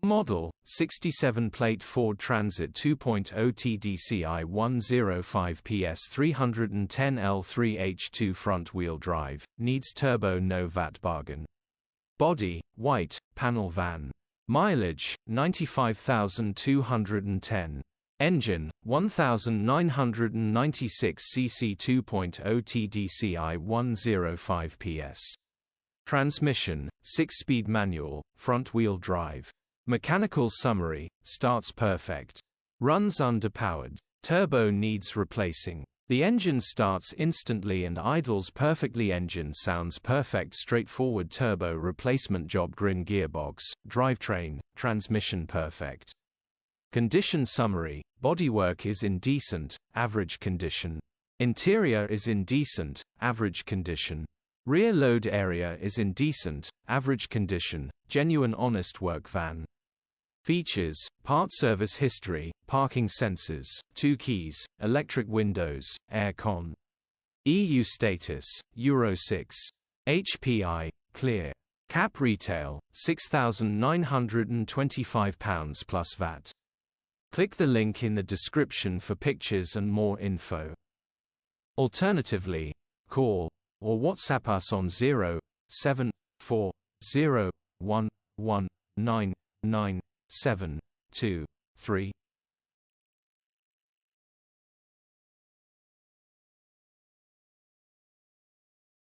Model, 67-plate Ford Transit 2.0 TDCI 105 PS 310 L3H2 front-wheel drive, needs turbo no VAT bargain. Body, white, panel van. Mileage, 95,210. Engine, 1996 cc 2.0 TDCI 105 PS. Transmission, 6-speed manual, front-wheel drive. Mechanical summary, starts perfect. Runs underpowered. Turbo needs replacing. The engine starts instantly and idles perfectly. Engine sounds perfect. Straightforward turbo replacement job. Grin gearbox, drivetrain, transmission perfect. Condition summary, bodywork is in decent, average condition. Interior is in decent, average condition. Rear load area is in decent, average condition, genuine honest work van. Features, part service history, parking sensors, 2 keys, electric windows, air con. EU status, Euro 6. HPI, clear. Cap retail, £6,925 plus VAT. Click the link in the description for pictures and more info. Alternatively, call or WhatsApp us on 07401199973.